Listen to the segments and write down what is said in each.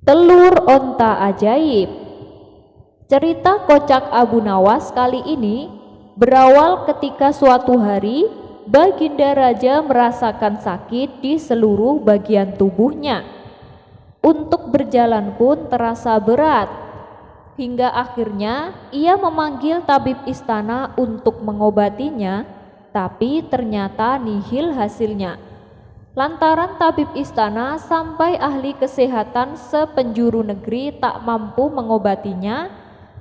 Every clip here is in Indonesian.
Telur onta ajaib. Cerita kocak Abu Nawas kali ini berawal ketika suatu hari Baginda Raja merasakan sakit di seluruh bagian tubuhnya. Untuk berjalan pun terasa berat, hingga akhirnya ia memanggil tabib istana untuk mengobatinya, tapi ternyata nihil hasilnya. Lantaran tabib istana sampai ahli kesehatan sepenjuru negeri tak mampu mengobatinya,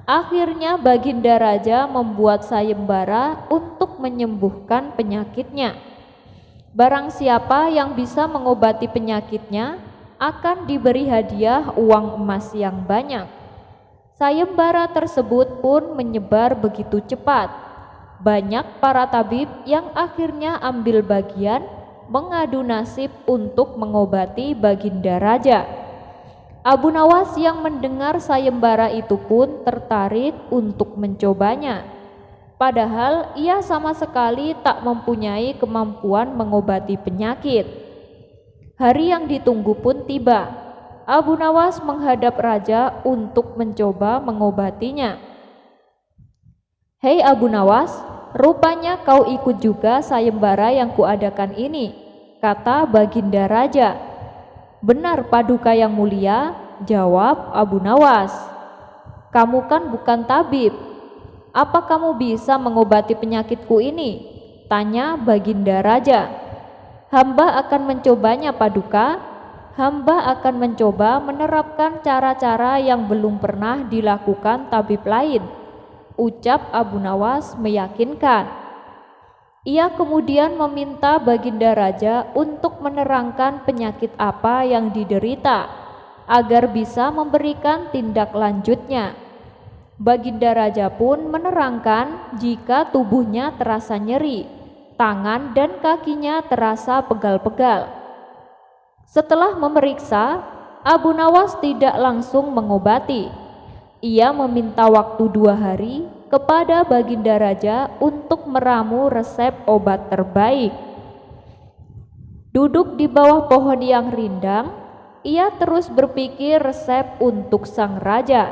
akhirnya Baginda Raja membuat sayembara untuk menyembuhkan penyakitnya. Barang siapa yang bisa mengobati penyakitnya akan diberi hadiah uang emas yang banyak. Sayembara tersebut pun menyebar begitu cepat. Banyak para tabib yang akhirnya ambil bagian mengadu nasib untuk mengobati Baginda Raja. Abu Nawas yang mendengar sayembara itu pun tertarik untuk mencobanya. Padahal ia sama sekali tak mempunyai kemampuan mengobati penyakit. Hari yang ditunggu pun tiba. Abu Nawas menghadap raja untuk mencoba mengobatinya. "Hei Abu Nawas, rupanya kau ikut juga sayembara yang kuadakan ini," kata Baginda Raja. "Benar Paduka yang mulia," jawab Abu Nawas. "Kamu kan bukan tabib. Apa kamu bisa mengobati penyakitku ini?" tanya Baginda Raja. "Hamba akan mencobanya Paduka. Hamba akan mencoba menerapkan cara-cara yang belum pernah dilakukan tabib lain," ucap Abu Nawas meyakinkan. Ia kemudian meminta Baginda Raja untuk menerangkan penyakit apa yang diderita agar bisa memberikan tindak lanjutnya. Baginda Raja pun menerangkan jika tubuhnya terasa nyeri, tangan dan kakinya terasa pegal-pegal. Setelah memeriksa, Abu Nawas tidak langsung mengobati. Ia meminta waktu 2 hari kepada Baginda Raja untuk meramu resep obat terbaik. Duduk di bawah pohon yang rindang, ia terus berpikir resep untuk sang raja.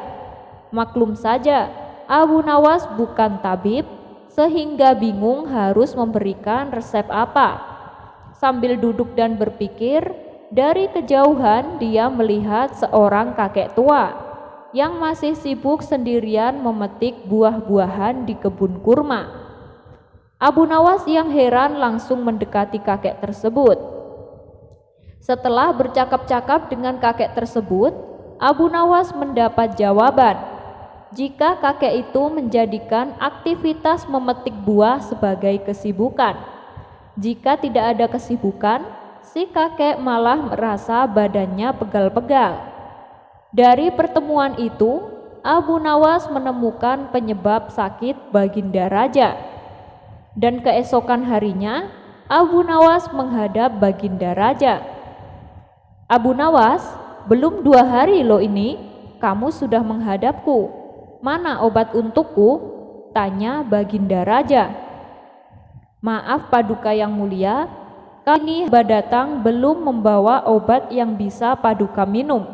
Maklum saja, Abu Nawas bukan tabib, sehingga bingung harus memberikan resep apa. Sambil duduk dan berpikir, dari kejauhan dia melihat seorang kakek tua yang masih sibuk sendirian memetik buah-buahan di kebun kurma. Abu Nawas yang heran langsung mendekati kakek tersebut. Setelah bercakap-cakap dengan kakek tersebut, Abu Nawas mendapat jawaban jika kakek itu menjadikan aktivitas memetik buah sebagai kesibukan. Jika tidak ada kesibukan, si kakek malah merasa badannya pegal-pegal. Dari pertemuan itu, Abu Nawas menemukan penyebab sakit Baginda Raja. Dan keesokan harinya, Abu Nawas menghadap Baginda Raja. "Abu Nawas, belum 2 hari loh ini, kamu sudah menghadapku. Mana obat untukku?" tanya Baginda Raja. "Maaf Paduka yang mulia, kali ini hamba datang belum membawa obat yang bisa Paduka minum,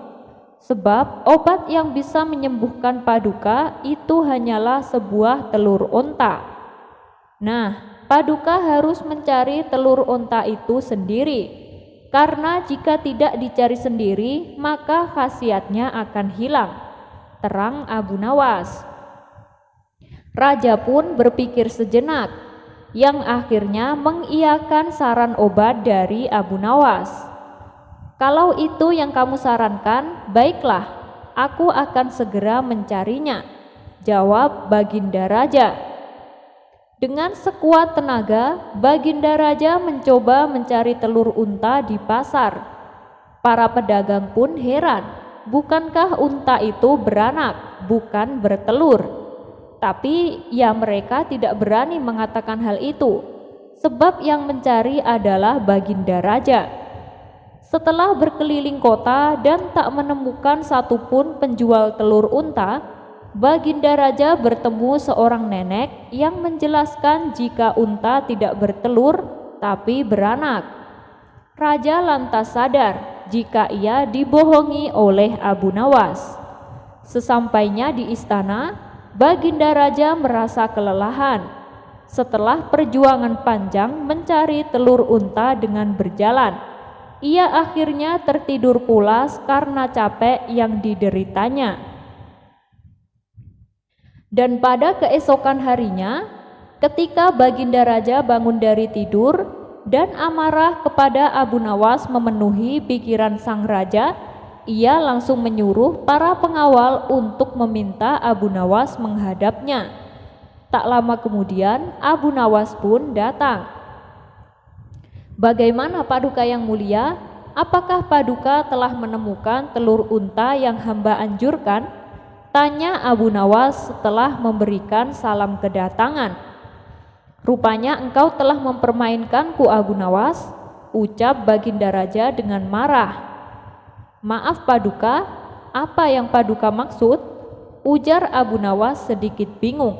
sebab obat yang bisa menyembuhkan Paduka itu hanyalah sebuah telur onta. Nah, Paduka harus mencari telur onta itu sendiri, karena jika tidak dicari sendiri maka khasiatnya akan hilang," terang Abu Nawas. Raja pun berpikir sejenak, yang akhirnya mengiyakan saran obat dari Abu Nawas. "Kalau itu yang kamu sarankan, baiklah, aku akan segera mencarinya," jawab Baginda Raja. Dengan sekuat tenaga, Baginda Raja mencoba mencari telur unta di pasar. Para pedagang pun heran, bukankah unta itu beranak, bukan bertelur? Tapi ya mereka tidak berani mengatakan hal itu, sebab yang mencari adalah Baginda Raja. Setelah berkeliling kota dan tak menemukan satupun penjual telur unta, Baginda Raja bertemu seorang nenek yang menjelaskan jika unta tidak bertelur tapi beranak. Raja lantas sadar jika ia dibohongi oleh Abu Nawas. Sesampainya di istana, Baginda Raja merasa kelelahan. Setelah perjuangan panjang mencari telur unta dengan berjalan, ia akhirnya tertidur pulas karena capek yang dideritanya. Dan pada keesokan harinya, ketika Baginda Raja bangun dari tidur dan amarah kepada Abu Nawas memenuhi pikiran sang raja, ia langsung menyuruh para pengawal untuk meminta Abu Nawas menghadapnya. Tak lama kemudian Abu Nawas pun datang. "Bagaimana Paduka yang mulia? Apakah Paduka telah menemukan telur unta yang hamba anjurkan?" tanya Abu Nawas setelah memberikan salam kedatangan. "Rupanya engkau telah mempermainkanku, Abu Nawas," ucap Baginda Raja dengan marah. "Maaf Paduka, apa yang Paduka maksud?" ujar Abu Nawas sedikit bingung.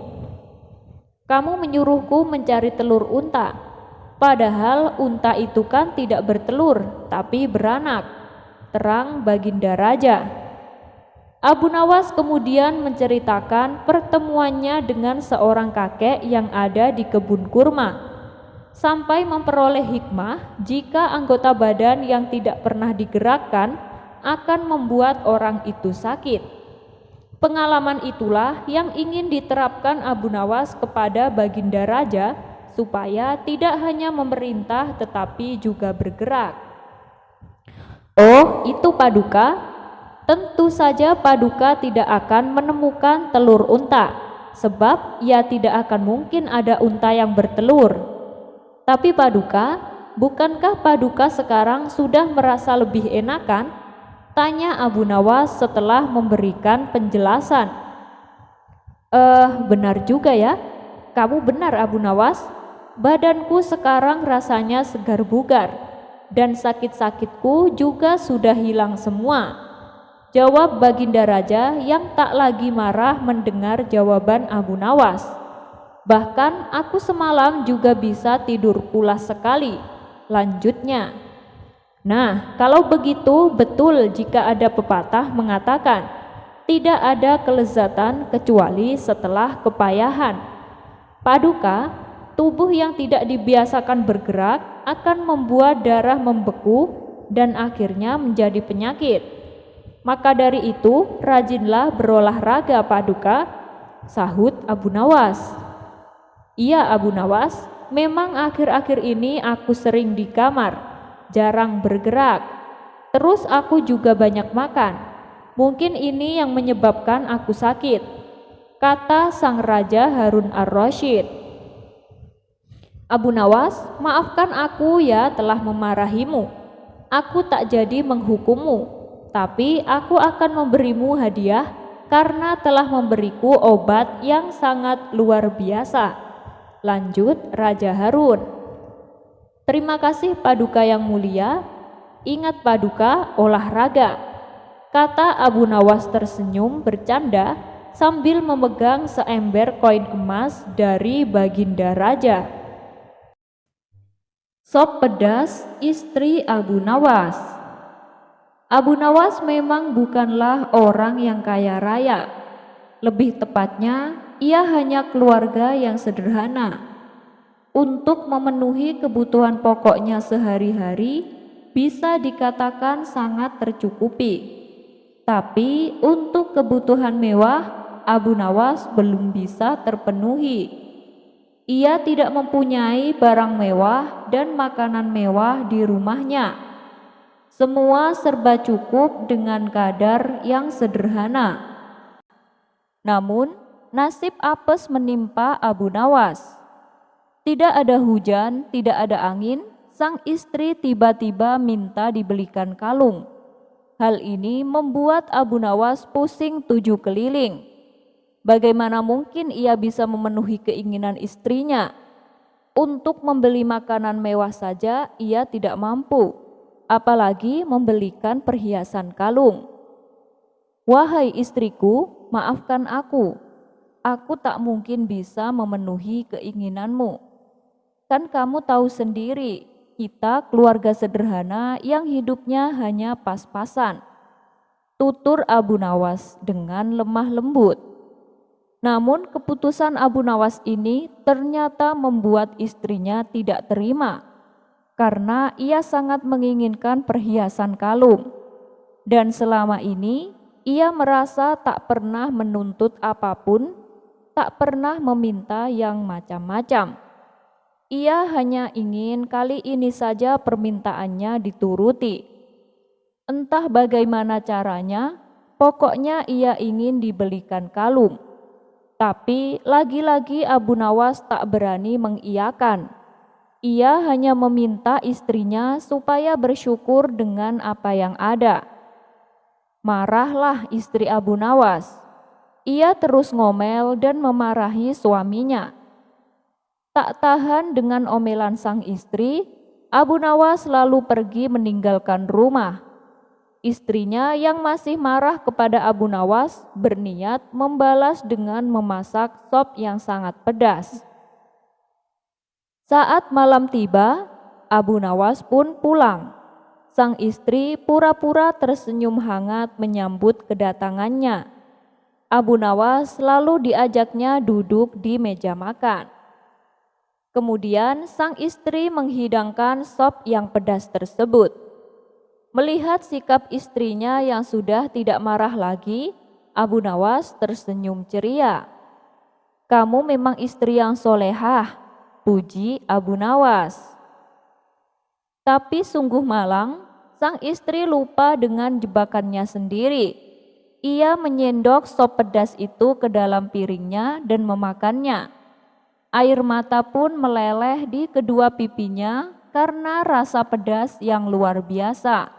"Kamu menyuruhku mencari telur unta, padahal unta itu kan tidak bertelur, tapi beranak," terang Baginda Raja. Abu Nawas kemudian menceritakan pertemuannya dengan seorang kakek yang ada di kebun kurma, sampai memperoleh hikmah jika anggota badan yang tidak pernah digerakkan akan membuat orang itu sakit. Pengalaman itulah yang ingin diterapkan Abu Nawas kepada Baginda Raja supaya tidak hanya memerintah tetapi juga bergerak. "Oh, itu Paduka? Tentu saja Paduka tidak akan menemukan telur unta, sebab ya tidak akan mungkin ada unta yang bertelur. Tapi Paduka, bukankah Paduka sekarang sudah merasa lebih enakan?" tanya Abu Nawas setelah memberikan penjelasan. Benar juga ya. Kamu benar Abu Nawas. Badanku sekarang rasanya segar bugar, dan sakit-sakitku juga sudah hilang semua," jawab Baginda Raja yang tak lagi marah mendengar jawaban Abu Nawas. "Bahkan aku semalam juga bisa tidur pulas sekali," lanjutnya. "Nah, kalau begitu betul jika ada pepatah mengatakan, tidak ada kelezatan kecuali setelah kepayahan. Paduka, tubuh yang tidak dibiasakan bergerak akan membuat darah membeku dan akhirnya menjadi penyakit. Maka dari itu, rajinlah berolahraga Paduka," sahut Abu Nawas. "Iya Abu Nawas, memang akhir-akhir ini aku sering di kamar, jarang bergerak. Terus aku juga banyak makan. Mungkin ini yang menyebabkan aku sakit," kata sang Raja Harun ar-Rasyid. "Abu Nawas, maafkan aku ya telah memarahimu. Aku tak jadi menghukummu, tapi aku akan memberimu hadiah karena telah memberiku obat yang sangat luar biasa," lanjut Raja Harun. "Terima kasih Paduka yang mulia. Ingat Paduka, olahraga," kata Abu Nawas tersenyum bercanda sambil memegang seember koin emas dari Baginda Raja. Sop pedas istri Abu Nawas. Abu Nawas memang bukanlah orang yang kaya raya. Lebih tepatnya, ia hanya keluarga yang sederhana. Untuk memenuhi kebutuhan pokoknya sehari-hari, bisa dikatakan sangat tercukupi. Tapi untuk kebutuhan mewah, Abu Nawas belum bisa terpenuhi. Ia tidak mempunyai barang mewah dan makanan mewah di rumahnya. Semua serba cukup dengan kadar yang sederhana. Namun, nasib apes menimpa Abu Nawas. Tidak ada hujan, tidak ada angin, sang istri tiba-tiba minta dibelikan kalung. Hal ini membuat Abu Nawas pusing 7 keliling. Bagaimana mungkin ia bisa memenuhi keinginan istrinya? Untuk membeli makanan mewah saja ia tidak mampu, apalagi membelikan perhiasan kalung. "Wahai istriku, maafkan aku tak mungkin bisa memenuhi keinginanmu. Kan kamu tahu sendiri, kita keluarga sederhana yang hidupnya hanya pas-pasan," tutur Abu Nawas dengan lemah lembut. Namun keputusan Abu Nawas ini ternyata membuat istrinya tidak terima, karena ia sangat menginginkan perhiasan kalung. Dan selama ini ia merasa tak pernah menuntut apapun, tak pernah meminta yang macam-macam. Ia hanya ingin kali ini saja permintaannya dituruti. Entah bagaimana caranya, pokoknya ia ingin dibelikan kalung. Tapi lagi-lagi Abu Nawas tak berani mengiyakan. Ia hanya meminta istrinya supaya bersyukur dengan apa yang ada. Marahlah istri Abu Nawas. Ia terus ngomel dan memarahi suaminya. Tak tahan dengan omelan sang istri, Abu Nawas lalu pergi meninggalkan rumah. Istrinya yang masih marah kepada Abu Nawas berniat membalas dengan memasak sop yang sangat pedas. Saat malam tiba, Abu Nawas pun pulang. Sang istri pura-pura tersenyum hangat menyambut kedatangannya. Abu Nawas lalu diajaknya duduk di meja makan. Kemudian sang istri menghidangkan sop yang pedas tersebut. Melihat sikap istrinya yang sudah tidak marah lagi, Abu Nawas tersenyum ceria. "Kamu memang istri yang solehah," puji Abu Nawas. Tapi sungguh malang, sang istri lupa dengan jebakannya sendiri. Ia menyendok sop pedas itu ke dalam piringnya dan memakannya. Air mata pun meleleh di kedua pipinya karena rasa pedas yang luar biasa.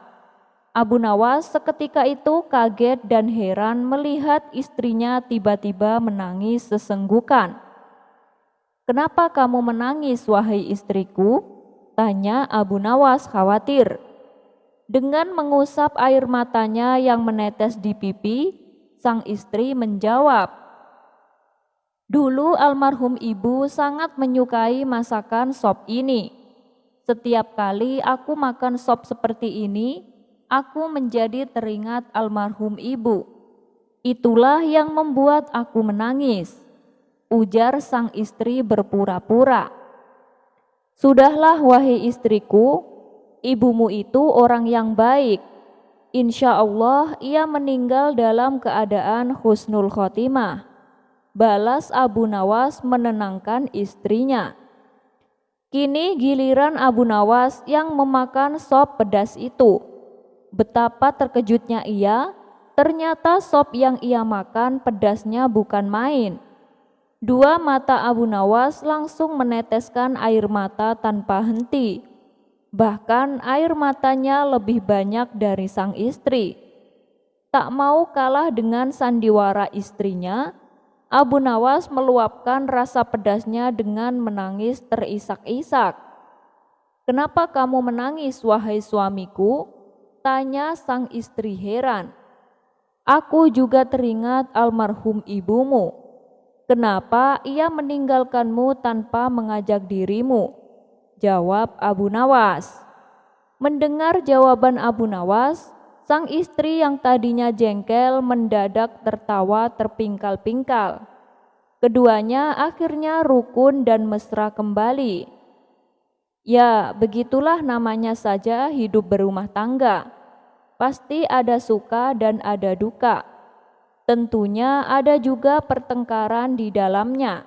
Abu Nawas seketika itu kaget dan heran melihat istrinya tiba-tiba menangis sesenggukan. "Kenapa kamu menangis, wahai istriku?" tanya Abu Nawas khawatir. Dengan mengusap air matanya yang menetes di pipi, sang istri menjawab, "Dulu almarhum ibu sangat menyukai masakan sop ini. Setiap kali aku makan sop seperti ini, aku menjadi teringat almarhum ibu. Itulah yang membuat aku menangis," ujar sang istri berpura-pura. "Sudahlah wahai istriku, ibumu itu orang yang baik. Insya Allah ia meninggal dalam keadaan husnul khotimah," balas Abu Nawas menenangkan istrinya. Kini giliran Abu Nawas yang memakan sop pedas itu. Betapa terkejutnya ia, ternyata sop yang ia makan pedasnya bukan main. Dua mata Abu Nawas langsung meneteskan air mata tanpa henti. Bahkan air matanya lebih banyak dari sang istri. Tak mau kalah dengan sandiwara istrinya, Abu Nawas meluapkan rasa pedasnya dengan menangis terisak-isak. "Kenapa kamu menangis, wahai suamiku?" tanya sang istri heran. "Aku juga teringat almarhum ibumu. Kenapa ia meninggalkanmu tanpa mengajak dirimu?" jawab Abu Nawas. Mendengar jawaban Abu Nawas, sang istri yang tadinya jengkel mendadak tertawa terpingkal-pingkal. Keduanya akhirnya rukun dan mesra kembali. Ya, begitulah namanya saja hidup berumah tangga. Pasti ada suka dan ada duka. Tentunya ada juga pertengkaran di dalamnya.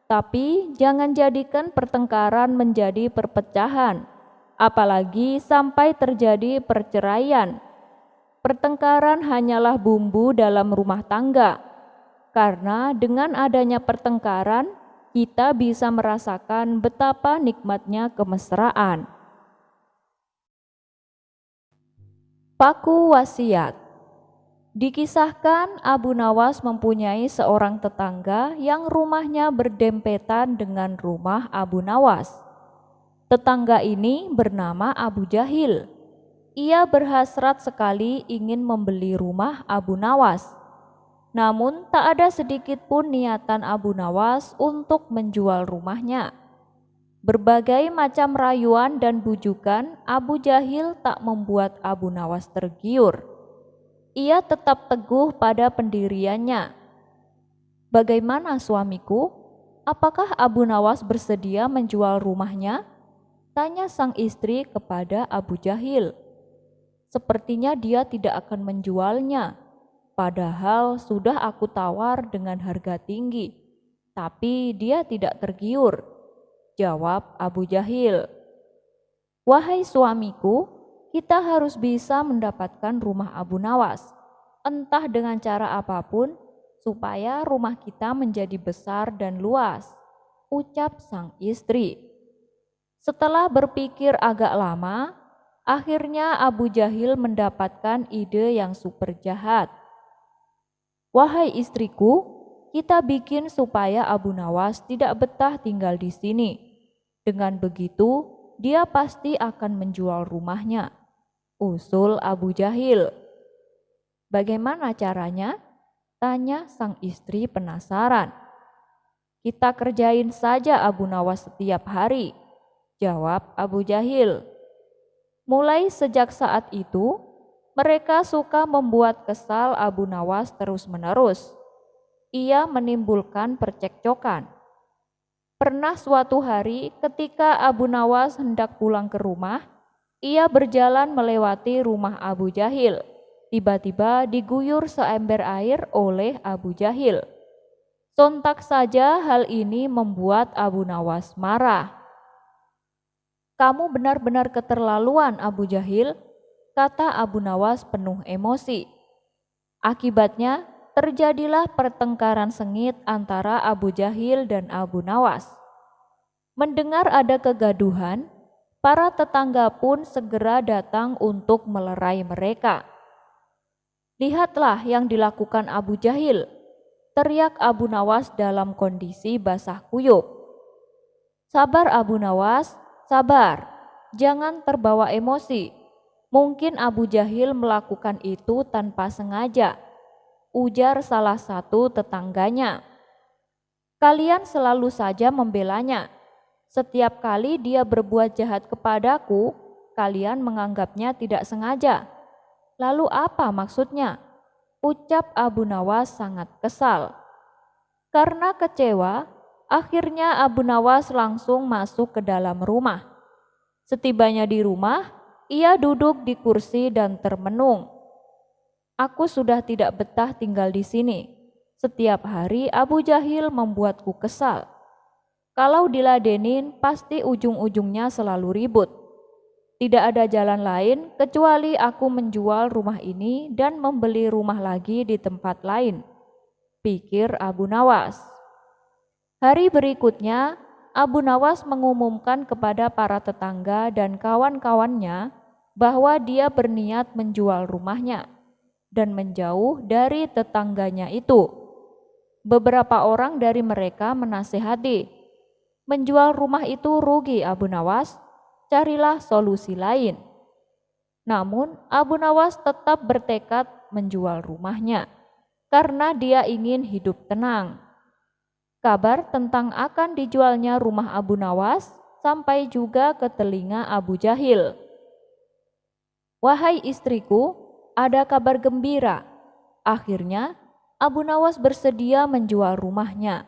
Tapi jangan jadikan pertengkaran menjadi perpecahan, apalagi sampai terjadi perceraian. Pertengkaran hanyalah bumbu dalam rumah tangga, karena dengan adanya pertengkaran, kita bisa merasakan betapa nikmatnya kemesraan. Paku wasiat. Dikisahkan Abu Nawas mempunyai seorang tetangga yang rumahnya berdempetan dengan rumah Abu Nawas. Tetangga ini bernama Abu Jahil. Ia berhasrat sekali ingin membeli rumah Abu Nawas. Namun tak ada sedikit pun niatan Abu Nawas untuk menjual rumahnya. Berbagai macam rayuan dan bujukan Abu Jahil tak membuat Abu Nawas tergiur. Ia tetap teguh pada pendiriannya. "Bagaimana suamiku? Apakah Abu Nawas bersedia menjual rumahnya?" tanya sang istri kepada Abu Jahil. "Sepertinya dia tidak akan menjualnya, padahal sudah aku tawar dengan harga tinggi, tapi dia tidak tergiur," jawab Abu Jahil. "Wahai suamiku, kita harus bisa mendapatkan rumah Abu Nawas, entah dengan cara apapun, supaya rumah kita menjadi besar dan luas," ucap sang istri. Setelah berpikir agak lama, akhirnya Abu Jahil mendapatkan ide yang super jahat. "Wahai istriku, kita bikin supaya Abu Nawas tidak betah tinggal di sini. Dengan begitu, dia pasti akan menjual rumahnya," usul Abu Jahil. "Bagaimana caranya?" tanya sang istri penasaran. "Kita kerjain saja Abu Nawas setiap hari," jawab Abu Jahil. Mulai sejak saat itu, mereka suka membuat kesal Abu Nawas terus-menerus. Ia menimbulkan percekcokan. Pernah suatu hari ketika Abu Nawas hendak pulang ke rumah, ia berjalan melewati rumah Abu Jahil. Tiba-tiba diguyur seember air oleh Abu Jahil. Sontak saja hal ini membuat Abu Nawas marah. "Kamu benar-benar keterlaluan, Abu Jahil," kata Abu Nawas penuh emosi. Akibatnya terjadilah pertengkaran sengit antara Abu Jahil dan Abu Nawas. Mendengar ada kegaduhan, para tetangga pun segera datang untuk melerai mereka. "Lihatlah yang dilakukan Abu Jahil," teriak Abu Nawas dalam kondisi basah kuyup. "Sabar Abu Nawas, sabar, jangan terbawa emosi. Mungkin Abu Jahil melakukan itu tanpa sengaja," ujar salah satu tetangganya. "Kalian selalu saja membelanya. Setiap kali dia berbuat jahat kepadaku, kalian menganggapnya tidak sengaja. Lalu apa maksudnya?" ucap Abu Nawas sangat kesal. Karena kecewa, akhirnya Abu Nawas langsung masuk ke dalam rumah. Setibanya di rumah, ia duduk di kursi dan termenung. "Aku sudah tidak betah tinggal di sini. Setiap hari Abu Jahil membuatku kesal. Kalau diladenin, pasti ujung-ujungnya selalu ribut. Tidak ada jalan lain kecuali aku menjual rumah ini dan membeli rumah lagi di tempat lain," pikir Abu Nawas. Hari berikutnya, Abu Nawas mengumumkan kepada para tetangga dan kawan-kawannya bahwa dia berniat menjual rumahnya dan menjauh dari tetangganya itu. Beberapa orang dari mereka menasihati, "Menjual rumah itu rugi Abu Nawas, carilah solusi lain." Namun Abu Nawas tetap bertekad menjual rumahnya karena dia ingin hidup tenang. Kabar tentang akan dijualnya rumah Abu Nawas sampai juga ke telinga Abu Jahil. "Wahai istriku, ada kabar gembira. Akhirnya Abu Nawas bersedia menjual rumahnya.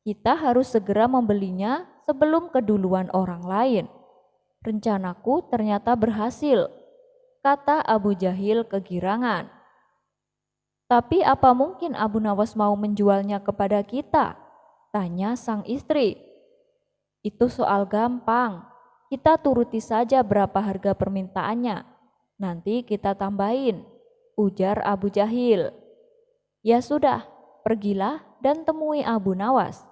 Kita harus segera membelinya sebelum keduluan orang lain. Rencanaku ternyata berhasil," kata Abu Jahil kegirangan. "Tapi apa mungkin Abu Nawas mau menjualnya kepada kita?" tanya sang istri. "Itu soal gampang. Kita turuti saja berapa harga permintaannya. Nanti kita tambahin," ujar Abu Jahil. "Ya sudah, pergilah dan temui Abu Nawas.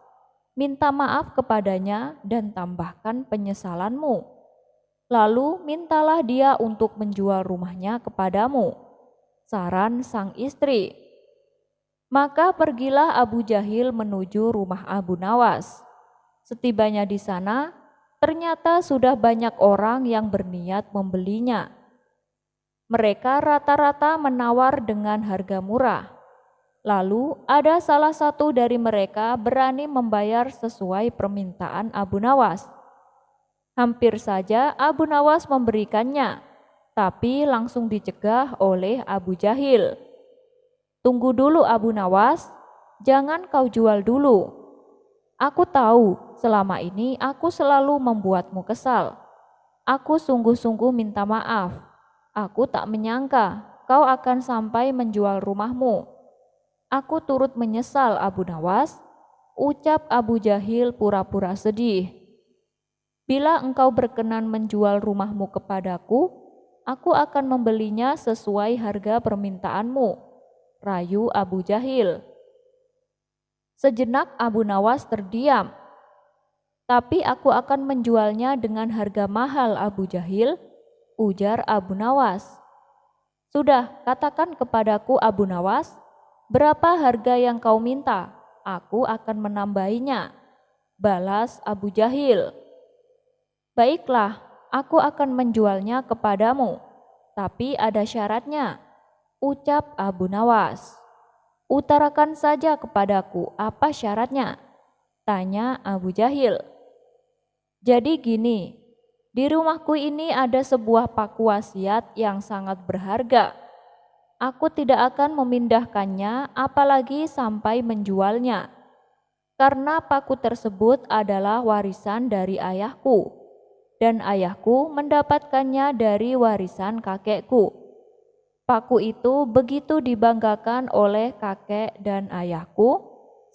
Minta maaf kepadanya dan tambahkan penyesalanmu. Lalu mintalah dia untuk menjual rumahnya kepadamu," saran sang istri. Maka pergilah Abu Jahil menuju rumah Abu Nawas. Setibanya di sana, ternyata sudah banyak orang yang berniat membelinya. Mereka rata-rata menawar dengan harga murah. Lalu ada salah satu dari mereka berani membayar sesuai permintaan Abu Nawas. Hampir saja Abu Nawas memberikannya, tapi langsung dicegah oleh Abu Jahil. "Tunggu dulu Abu Nawas, jangan kau jual dulu. Aku tahu selama ini aku selalu membuatmu kesal. Aku sungguh-sungguh minta maaf. Aku tak menyangka kau akan sampai menjual rumahmu. Aku turut menyesal Abu Nawas," ucap Abu Jahil pura-pura sedih. "Bila engkau berkenan menjual rumahmu kepadaku, aku akan membelinya sesuai harga permintaanmu," rayu Abu Jahil. Sejenak Abu Nawas terdiam. "Tapi aku akan menjualnya dengan harga mahal Abu Jahil," ujar Abu Nawas. "Sudah, katakan kepadaku Abu Nawas, berapa harga yang kau minta? Aku akan menambahinya," balas Abu Jahil. "Baiklah, aku akan menjualnya kepadamu, tapi ada syaratnya," ucap Abu Nawas. "Utarakan saja kepadaku apa syaratnya?" tanya Abu Jahil. "Jadi gini, di rumahku ini ada sebuah paku wasiat yang sangat berharga. Aku tidak akan memindahkannya apalagi sampai menjualnya, karena paku tersebut adalah warisan dari ayahku, dan ayahku mendapatkannya dari warisan kakekku. Paku itu begitu dibanggakan oleh kakek dan ayahku,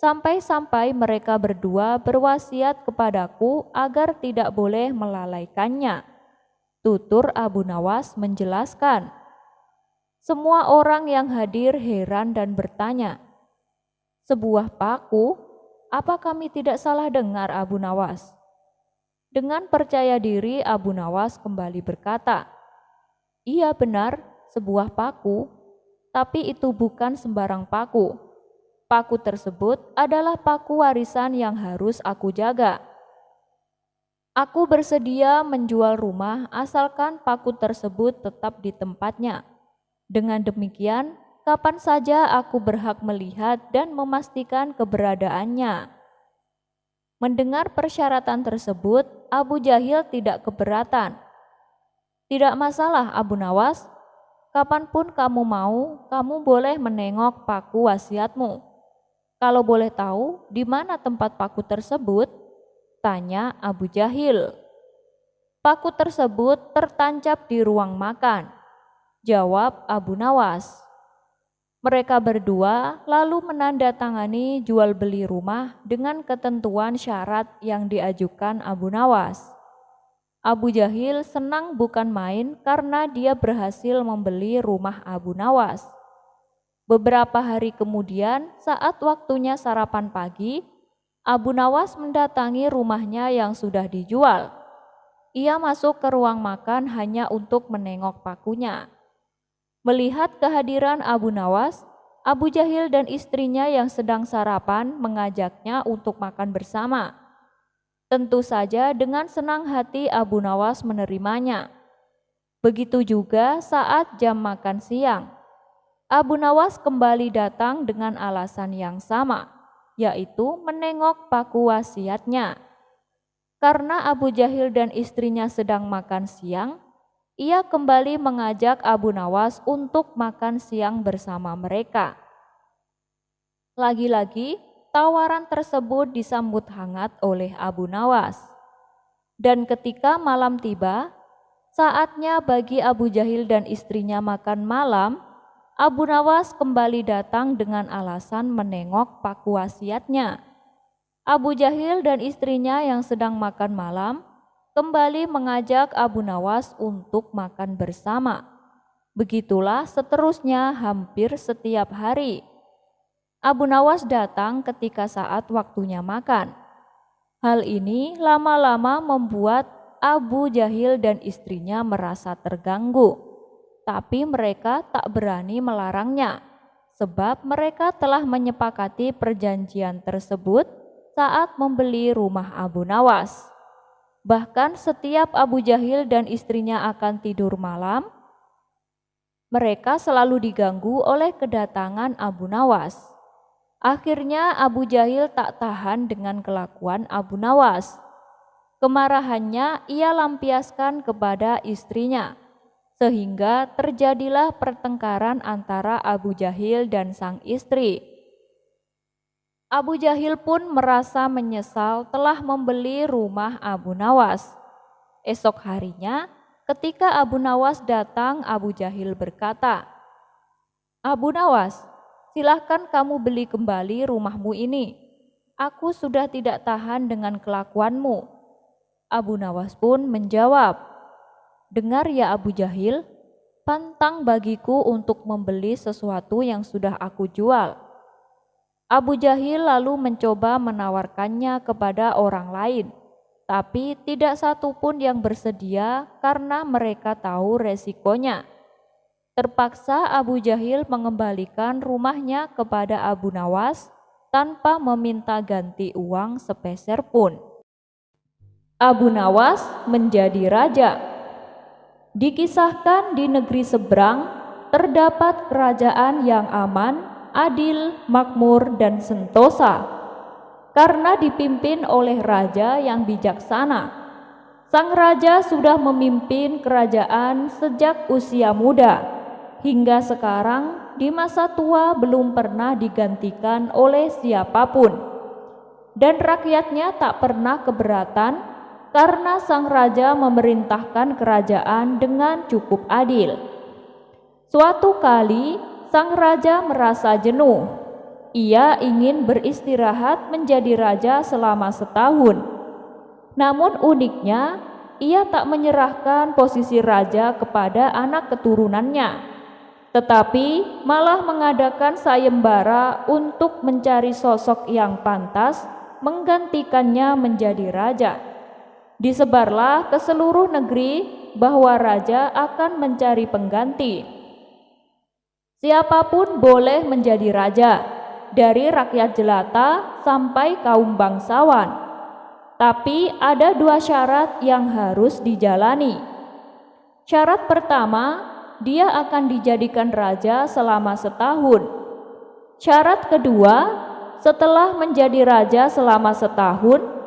sampai-sampai mereka berdua berwasiat kepadaku agar tidak boleh melalaikannya," tutur Abu Nawas menjelaskan. Semua orang yang hadir heran dan bertanya, "Sebuah paku? Apa kami tidak salah dengar Abu Nawas?" Dengan percaya diri Abu Nawas kembali berkata, "Iya benar, sebuah paku, tapi itu bukan sembarang paku. Paku tersebut adalah paku warisan yang harus aku jaga. Aku bersedia menjual rumah asalkan paku tersebut tetap di tempatnya. Dengan demikian, kapan saja aku berhak melihat dan memastikan keberadaannya." Mendengar persyaratan tersebut, Abu Jahil tidak keberatan. "Tidak masalah Abu Nawas, kapanpun kamu mau, kamu boleh menengok paku wasiatmu. Kalau boleh tahu di mana tempat paku tersebut?" tanya Abu Jahil. "Paku tersebut tertancap di ruang makan," jawab Abu Nawas. Mereka berdua lalu menandatangani jual beli rumah dengan ketentuan syarat yang diajukan Abu Nawas. Abu Jahil senang bukan main karena dia berhasil membeli rumah Abu Nawas. Beberapa hari kemudian, saat waktunya sarapan pagi, Abu Nawas mendatangi rumahnya yang sudah dijual. Ia masuk ke ruang makan hanya untuk menengok pakunya. Melihat kehadiran Abu Nawas, Abu Jahil dan istrinya yang sedang sarapan mengajaknya untuk makan bersama. Tentu saja dengan senang hati Abu Nawas menerimanya. Begitu juga saat jam makan siang. Abu Nawas kembali datang dengan alasan yang sama, yaitu menengok paku wasiatnya. Karena Abu Jahil dan istrinya sedang makan siang, ia kembali mengajak Abu Nawas untuk makan siang bersama mereka. Lagi-lagi, tawaran tersebut disambut hangat oleh Abu Nawas. Dan ketika malam tiba, saatnya bagi Abu Jahil dan istrinya makan malam, Abu Nawas kembali datang dengan alasan menengok paku wasiatnya. Abu Jahil dan istrinya yang sedang makan malam kembali mengajak Abu Nawas untuk makan bersama. Begitulah seterusnya hampir setiap hari. Abu Nawas datang ketika saat waktunya makan. Hal ini lama-lama membuat Abu Jahil dan istrinya merasa terganggu. Tapi mereka tak berani melarangnya, sebab mereka telah menyepakati perjanjian tersebut saat membeli rumah Abu Nawas. Bahkan setiap Abu Jahil dan istrinya akan tidur malam, mereka selalu diganggu oleh kedatangan Abu Nawas. Akhirnya Abu Jahil tak tahan dengan kelakuan Abu Nawas. Kemarahannya ia lampiaskan kepada istrinya, sehingga terjadilah pertengkaran antara Abu Jahil dan sang istri. Abu Jahil pun merasa menyesal telah membeli rumah Abu Nawas. Esok harinya, ketika Abu Nawas datang, Abu Jahil berkata, "Abu Nawas, silahkan kamu beli kembali rumahmu ini. Aku sudah tidak tahan dengan kelakuanmu." Abu Nawas pun menjawab, "Dengar ya Abu Jahil, pantang bagiku untuk membeli sesuatu yang sudah aku jual." Abu Jahil lalu mencoba menawarkannya kepada orang lain, tapi tidak satu pun yang bersedia karena mereka tahu resikonya. Terpaksa Abu Jahil mengembalikan rumahnya kepada Abu Nawas tanpa meminta ganti uang sepeser pun. Abu Nawas menjadi raja. Dikisahkan di negeri seberang terdapat kerajaan yang aman, adil, makmur, dan sentosa karena dipimpin oleh raja yang bijaksana. Sang raja sudah memimpin kerajaan sejak usia muda hingga sekarang di masa tua belum pernah digantikan oleh siapapun, dan rakyatnya tak pernah keberatan karena sang raja memerintahkan kerajaan dengan cukup adil. Suatu kali sang raja merasa jenuh. Ia ingin beristirahat menjadi raja selama setahun. Namun uniknya, ia tak menyerahkan posisi raja kepada anak keturunannya, tetapi malah mengadakan sayembara untuk mencari sosok yang pantas menggantikannya menjadi raja. Disebarlah ke seluruh negeri bahwa raja akan mencari pengganti. Siapapun boleh menjadi raja, dari rakyat jelata sampai kaum bangsawan. Tapi ada dua syarat yang harus dijalani. Syarat pertama, dia akan dijadikan raja selama setahun. Syarat kedua, setelah menjadi raja selama setahun,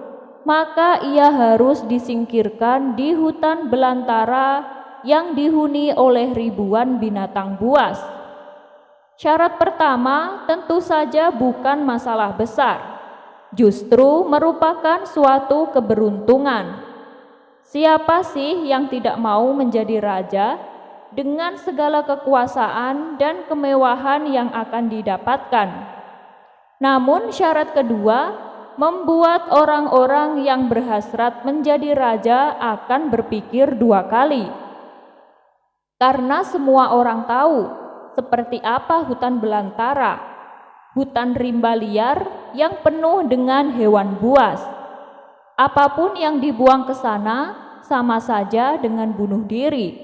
maka ia harus disingkirkan di hutan belantara yang dihuni oleh ribuan binatang buas. Syarat pertama tentu saja bukan masalah besar, justru merupakan suatu keberuntungan. Siapa sih yang tidak mau menjadi raja dengan segala kekuasaan dan kemewahan yang akan didapatkan? Namun syarat kedua membuat orang-orang yang berhasrat menjadi raja akan berpikir dua kali. Karena semua orang tahu seperti apa hutan belantara, hutan rimba liar yang penuh dengan hewan buas. Apapun yang dibuang ke sana sama saja dengan bunuh diri.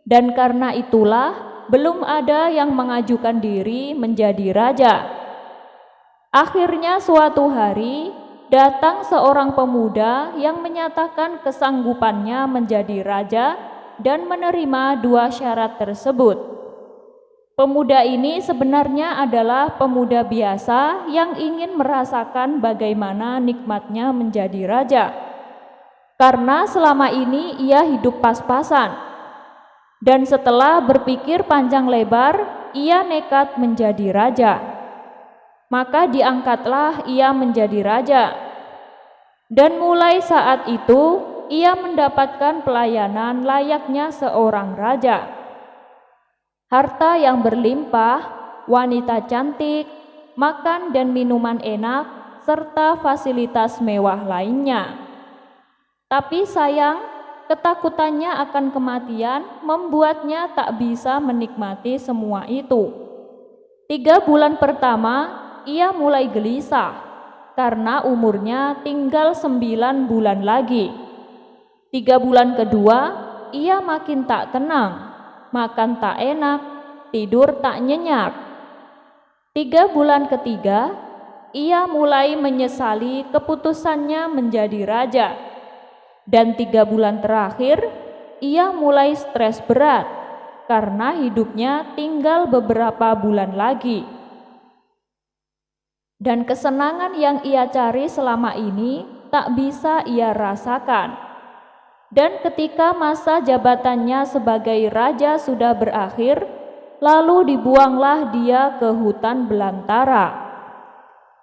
Dan karena itulah belum ada yang mengajukan diri menjadi raja. Akhirnya suatu hari datang seorang pemuda yang menyatakan kesanggupannya menjadi raja dan menerima dua syarat tersebut. Pemuda ini sebenarnya adalah pemuda biasa yang ingin merasakan bagaimana nikmatnya menjadi raja. Karena selama ini ia hidup pas-pasan. Dan setelah berpikir panjang lebar, ia nekat menjadi raja. Maka diangkatlah ia menjadi raja. Dan mulai saat itu, ia mendapatkan pelayanan layaknya seorang raja. Harta yang berlimpah, wanita cantik, makan dan minuman enak, serta fasilitas mewah lainnya. Tapi sayang, ketakutannya akan kematian membuatnya tak bisa menikmati semua itu. 3 bulan pertama, ia mulai gelisah karena umurnya tinggal 9 bulan lagi. 3 bulan kedua, ia makin tak tenang. Makan tak enak, tidur tak nyenyak. 3 bulan ketiga, ia mulai menyesali keputusannya menjadi raja. Dan 3 bulan terakhir, ia mulai stres berat karena hidupnya tinggal beberapa bulan lagi. Dan kesenangan yang ia cari selama ini tak bisa ia rasakan. Dan ketika masa jabatannya sebagai raja sudah berakhir, lalu dibuanglah dia ke hutan belantara.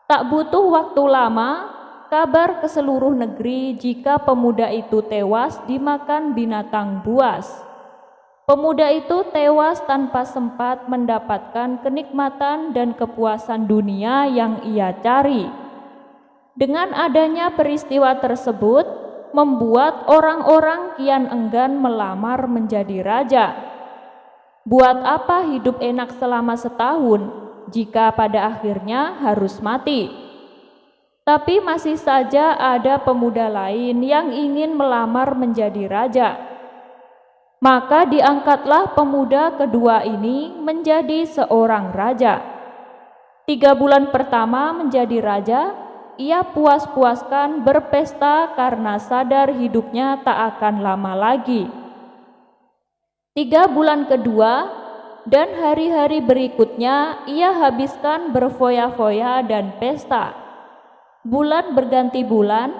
Tak butuh waktu lama, kabar ke seluruh negeri jika pemuda itu tewas dimakan binatang buas. Pemuda itu tewas tanpa sempat mendapatkan kenikmatan dan kepuasan dunia yang ia cari. Dengan adanya peristiwa tersebut, membuat orang-orang kian enggan melamar menjadi raja. Buat apa hidup enak selama setahun jika pada akhirnya harus mati? Tapi masih saja ada pemuda lain yang ingin melamar menjadi raja. Maka diangkatlah pemuda kedua ini menjadi seorang raja. 3 bulan pertama menjadi raja, ia puas-puaskan berpesta karena sadar hidupnya tak akan lama lagi. 3 bulan kedua dan hari-hari berikutnya ia habiskan berfoya-foya dan pesta. Bulan berganti bulan,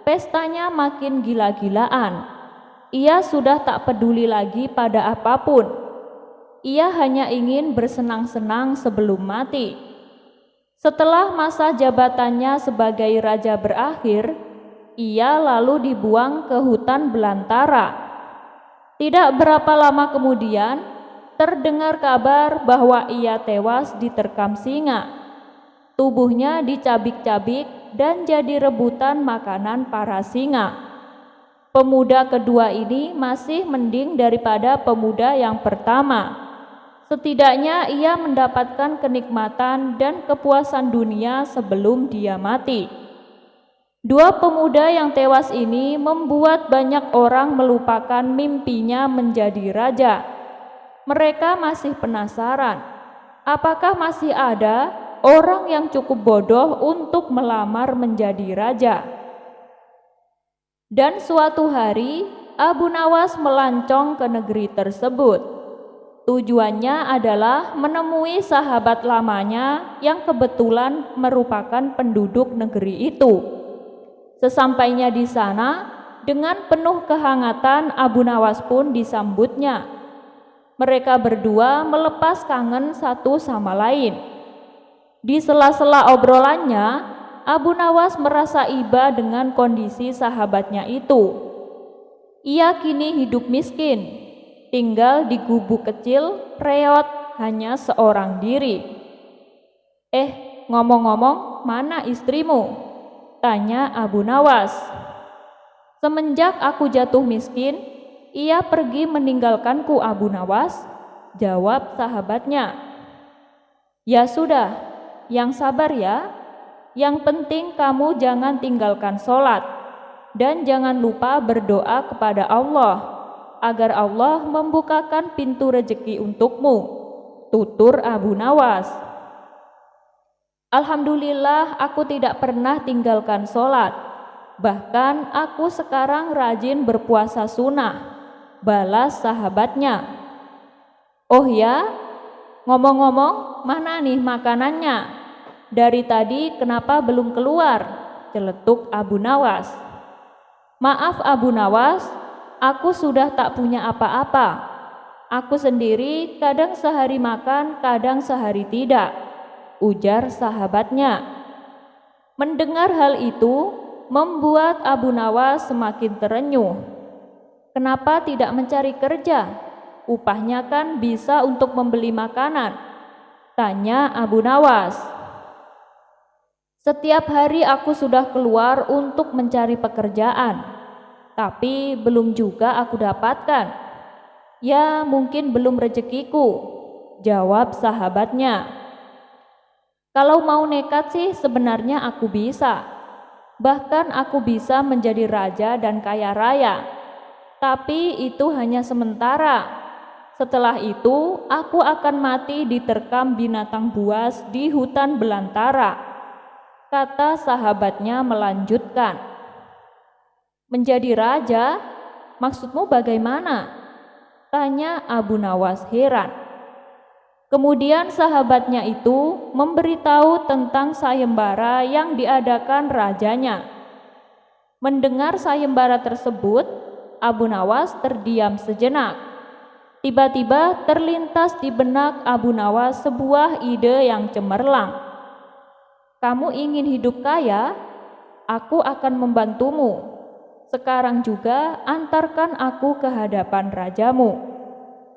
pestanya makin gila-gilaan. Ia sudah tak peduli lagi pada apapun. Ia hanya ingin bersenang-senang sebelum mati. Setelah masa jabatannya sebagai raja berakhir, ia lalu dibuang ke hutan belantara. Tidak berapa lama kemudian, terdengar kabar bahwa ia tewas diterkam singa. Tubuhnya dicabik-cabik dan jadi rebutan makanan para singa. Pemuda kedua ini masih mending daripada pemuda yang pertama. Setidaknya ia mendapatkan kenikmatan dan kepuasan dunia sebelum dia mati. 2 pemuda yang tewas ini membuat banyak orang melupakan mimpinya menjadi raja. Mereka masih penasaran, apakah masih ada orang yang cukup bodoh untuk melamar menjadi raja. Dan suatu hari, Abu Nawas melancong ke negeri tersebut. Tujuannya adalah menemui sahabat lamanya yang kebetulan merupakan penduduk negeri itu. Sesampainya di sana, dengan penuh kehangatan Abu Nawas pun disambutnya. Mereka berdua melepas kangen satu sama lain. Di sela-sela obrolannya, Abu Nawas merasa iba dengan kondisi sahabatnya itu. Ia kini hidup miskin, tinggal di gubuk kecil, reot, hanya seorang diri. Ngomong-ngomong, mana istrimu? Tanya Abu Nawas. Semenjak aku jatuh miskin, ia pergi meninggalkanku Abu Nawas, jawab sahabatnya. Ya sudah, yang sabar ya. Yang penting kamu jangan tinggalkan sholat dan jangan lupa berdoa kepada Allah agar Allah membukakan pintu rezeki untukmu, tutur Abu Nawas. Alhamdulillah aku tidak pernah tinggalkan sholat, bahkan aku sekarang rajin berpuasa sunnah, balas sahabatnya. Oh ya, ngomong-ngomong, mana nih makanannya? Dari tadi kenapa belum keluar? Celetuk Abu Nawas. Maaf Abu Nawas, aku sudah tak punya apa-apa. Aku sendiri kadang sehari makan, kadang sehari tidak, ujar sahabatnya. Mendengar hal itu, membuat Abu Nawas semakin terenyuh. Kenapa tidak mencari kerja? Upahnya kan bisa untuk membeli makanan, tanya Abu Nawas. Setiap hari aku sudah keluar untuk mencari pekerjaan, tapi belum juga aku dapatkan. Ya mungkin belum rezekiku, jawab sahabatnya. Kalau mau nekat sih sebenarnya aku bisa. Bahkan aku bisa menjadi raja dan kaya raya. Tapi itu hanya sementara. Setelah itu aku akan mati diterkam binatang buas di hutan belantara, kata sahabatnya melanjutkan. Menjadi raja? Maksudmu bagaimana? Tanya Abu Nawas heran. Kemudian sahabatnya itu memberitahu tentang sayembara yang diadakan rajanya. Mendengar sayembara tersebut, Abu Nawas terdiam sejenak. Tiba-tiba terlintas di benak Abu Nawas sebuah ide yang cemerlang. "Kamu ingin hidup kaya? Aku akan membantumu. Sekarang juga antarkan aku ke hadapan rajamu.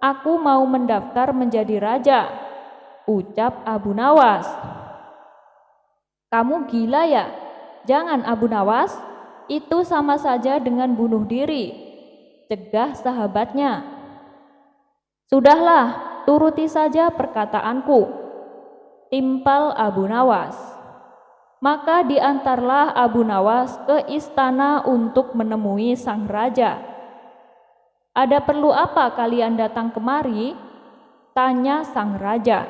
Aku mau mendaftar menjadi raja," ucap Abu Nawas. "Kamu gila ya? Jangan Abu Nawas, itu sama saja dengan bunuh diri," cegah sahabatnya. "Sudahlah, turuti saja perkataanku," timpal Abu Nawas. Maka diantarlah Abu Nawas ke istana untuk menemui sang raja. "Ada perlu apa kalian datang kemari?" tanya sang raja.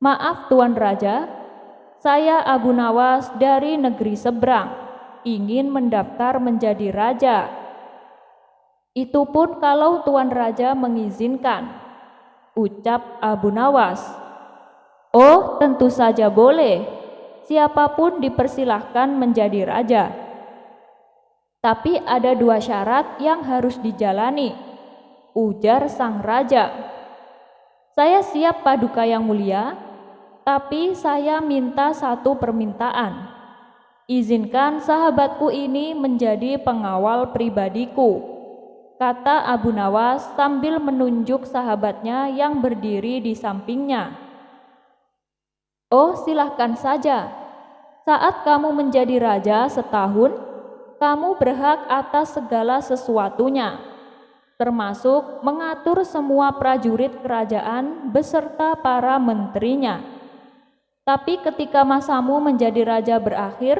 "Maaf Tuan Raja, saya Abu Nawas dari negeri seberang, ingin mendaftar menjadi raja." "Itu pun kalau Tuan Raja mengizinkan," ucap Abu Nawas. "Oh, tentu saja boleh. Siapapun dipersilahkan menjadi raja. Tapi ada 2 syarat yang harus dijalani," ujar sang raja. "Saya siap Paduka Yang Mulia, tapi saya minta satu permintaan. Izinkan sahabatku ini menjadi pengawal pribadiku," kata Abu Nawas sambil menunjuk sahabatnya yang berdiri di sampingnya. "Oh, silahkan saja. Saat kamu menjadi raja setahun, kamu berhak atas segala sesuatunya, termasuk mengatur semua prajurit kerajaan beserta para menterinya. Tapi ketika masamu menjadi raja berakhir,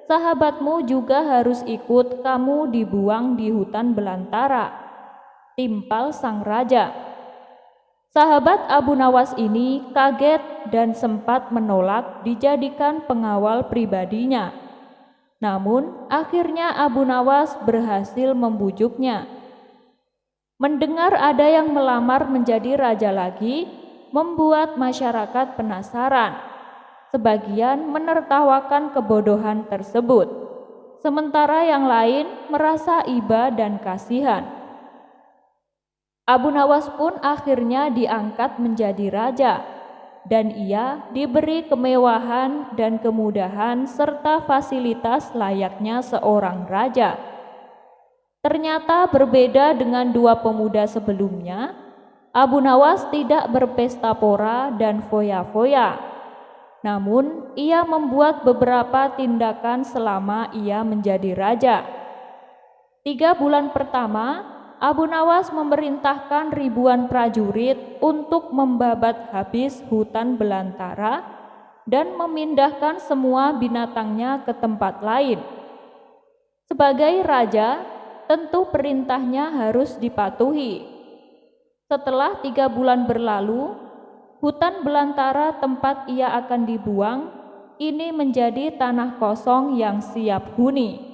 sahabatmu juga harus ikut kamu dibuang di hutan belantara," timpal sang raja. Sahabat Abu Nawas ini kaget dan sempat menolak dijadikan pengawal pribadinya. Namun akhirnya Abu Nawas berhasil membujuknya. Mendengar ada yang melamar menjadi raja lagi, membuat masyarakat penasaran. Sebagian menertawakan kebodohan tersebut, sementara yang lain merasa iba dan kasihan. Abu Nawas pun akhirnya diangkat menjadi raja, dan ia diberi kemewahan dan kemudahan serta fasilitas layaknya seorang raja. Ternyata berbeda dengan 2 pemuda sebelumnya, Abu Nawas tidak berpesta pora dan foya-foya. Namun ia membuat beberapa tindakan selama ia menjadi raja. 3 bulan pertama, Abu Nawas memerintahkan ribuan prajurit untuk membabat habis hutan belantara dan memindahkan semua binatangnya ke tempat lain. Sebagai raja, tentu perintahnya harus dipatuhi. Setelah 3 bulan berlalu, hutan belantara tempat ia akan dibuang ini menjadi tanah kosong yang siap huni.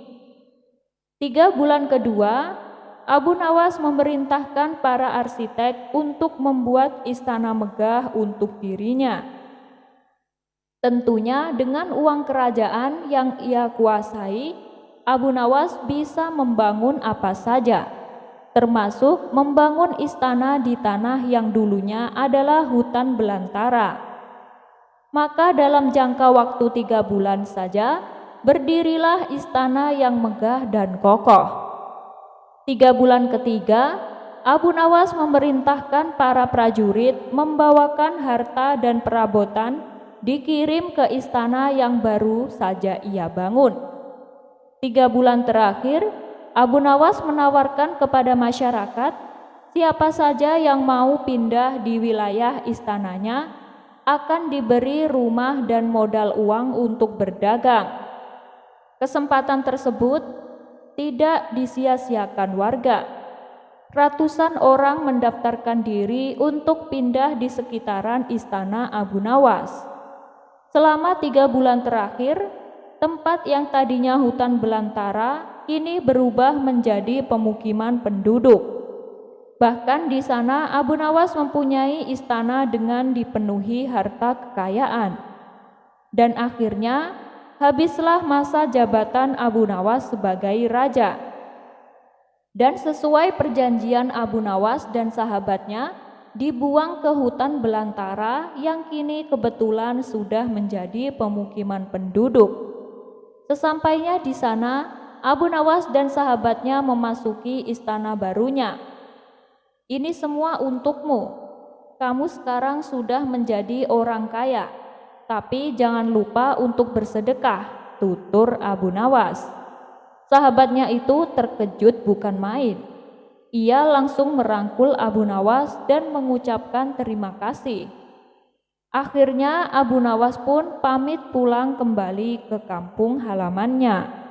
3 bulan kedua, Abu Nawas memerintahkan para arsitek untuk membuat istana megah untuk dirinya. Tentunya dengan uang kerajaan yang ia kuasai, Abu Nawas bisa membangun apa saja, termasuk membangun istana di tanah yang dulunya adalah hutan belantara. Maka dalam jangka waktu 3 bulan saja, berdirilah istana yang megah dan kokoh. 3 bulan ketiga, Abu Nawas memerintahkan para prajurit membawakan harta dan perabotan dikirim ke istana yang baru saja ia bangun. 3 bulan terakhir, Abu Nawas menawarkan kepada masyarakat siapa saja yang mau pindah di wilayah istananya akan diberi rumah dan modal uang untuk berdagang. Kesempatan tersebut tidak disia-siakan warga. Ratusan orang mendaftarkan diri untuk pindah di sekitaran istana Abu Nawas. Selama 3 bulan terakhir, tempat yang tadinya hutan belantara kini berubah menjadi pemukiman penduduk. Bahkan di sana Abu Nawas mempunyai istana dengan dipenuhi harta kekayaan. Dan akhirnya habislah masa jabatan Abu Nawas sebagai raja. Dan sesuai perjanjian, Abu Nawas dan sahabatnya dibuang ke hutan belantara yang kini kebetulan sudah menjadi pemukiman penduduk. Sesampainya di sana, Abu Nawas dan sahabatnya memasuki istana barunya. "Ini semua untukmu. Kamu sekarang sudah menjadi orang kaya, tapi jangan lupa untuk bersedekah," tutur Abu Nawas. Sahabatnya itu terkejut bukan main. Ia langsung merangkul Abu Nawas dan mengucapkan terima kasih. Akhirnya Abu Nawas pun pamit pulang kembali ke kampung halamannya.